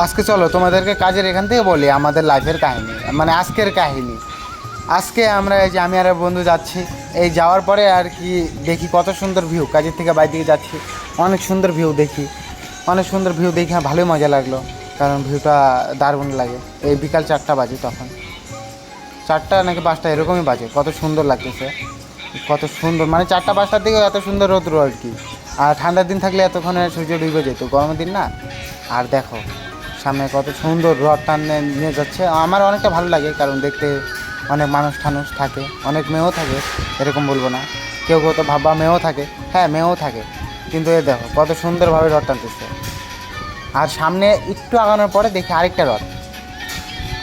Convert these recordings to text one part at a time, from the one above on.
আজকে চলো তোমাদেরকে কাজের এখান থেকে বলি আমাদের লাইফের কাহিনী, মানে আজকের কাহিনী। আজকে আমরা এই যে আমি আর এক বন্ধু যাচ্ছি, এই যাওয়ার পরে আর কি দেখি কত সুন্দর ভিউ, কাজের থেকে বাইরে দিকে যাচ্ছি, অনেক সুন্দর ভিউ দেখি, অনেক সুন্দর ভিউ দেখে ভালোই মজা লাগলো, কারণ ভিউটা দারুণ লাগে। এই বিকাল 4টা বাজে, তখন 4টা নাকি 5টা এরকমই বাজে, কত সুন্দর লাগতেছে, কত সুন্দর, মানে 4টা 5টার দিকে এত সুন্দর রোদ্র আর কি। আর ঠান্ডার দিন থাকলে এতক্ষণে সূর্য ডুবে যেত, গরমের দিন না। আর দেখো সামনে কত সুন্দর রথ টানে নিয়ে যাচ্ছে, আমার অনেকটা ভালো লাগে, কারণ দেখতে অনেক মানুষ টানুষ থাকে, অনেক মেয়েও থাকে, এরকম বলবো না, কেউ কেউ তো ভাববা মেয়েও থাকে, হ্যাঁ মেয়েও থাকে, কিন্তু এ দেখো কত সুন্দরভাবে রথ টানতেছে। আর সামনে একটু আগানোর পরে দেখি আরেকটা রথ,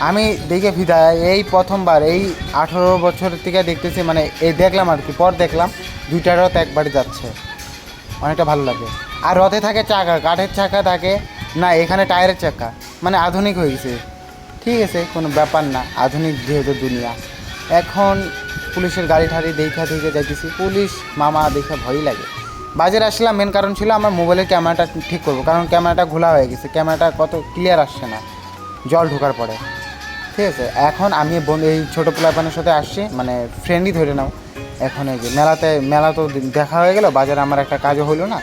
আমি দেখে ফিদা, এই প্রথমবার এই 18 বছর থেকে দেখতেছি, মানে এই দেখলাম আর কি, পর দেখলাম 2টা রথ একবারে যাচ্ছে, অনেকটা ভালো লাগে। আর রথে থাকে চাকা, কাঠের চাকা থাকে না, এখানে টায়ারের চাকা, মানে আধুনিক হয়ে গেছে। ঠিক আছে, কোনো ব্যাপার না, আধুনিক যেহেতু দুনিয়া। এখন পুলিশের গাড়ি ঠাড়ি দেখা থেকে যাইতেছি, পুলিশ মামা দেখে ভয়ই লাগে। বাজারে আসলাম, মেন কারণ ছিল আমার মোবাইলের ক্যামেরাটা ঠিক করবো, কারণ ক্যামেরাটা ঘোলা হয়ে গেছে, ক্যামেরাটা কত ক্লিয়ার আসছে না জল ঢোকার পরে। ঠিক আছে, এখন আমি বন্ধু এই ছোটো পোলাপানের সাথে আসছি, মানে ফ্রেন্ডই ধরে নাও। এখন এই যে মেলা তো দেখা হয়ে গেল, বাজারে আমার একটা কাজও হলো না,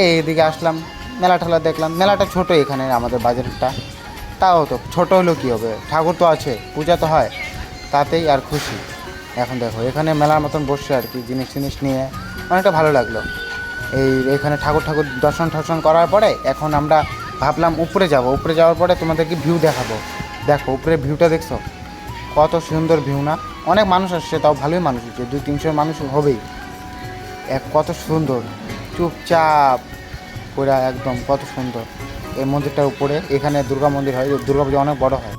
এইদিকে আসলাম, মেলা ঠেলা দেখলাম। মেলাটা ছোটো এখানে আমাদের বাজারটা, তাও তো ছোটো হলেও কী হবে, ঠাকুর তো আছে, পূজা তো হয়, তাতেই আর খুশি। এখন দেখো এখানে মেলার মতন বসছে আর কি, জিনিস টিনিস নিয়ে অনেকটা ভালো লাগলো। এখানে ঠাকুর ঠাকুর দর্শন টর্শন করার পরে এখন আমরা ভাবলাম উপরে যাব, উপরে যাওয়ার পরে তোমাদেরকে ভিউ দেখাবো। দেখো উপরে ভিউটা দেখছো, কত সুন্দর ভিউ না? অনেক মানুষ আসছে, তাও ভালোই মানুষ হচ্ছে, 200-300 মানুষ হবেই। কত সুন্দর, চুপচাপ পুরা একদম, কত সুন্দর। এই মন্দিরটার উপরে, এখানে দুর্গা মন্দির হয়, দুর্গা পুজো অনেক বড় হয়।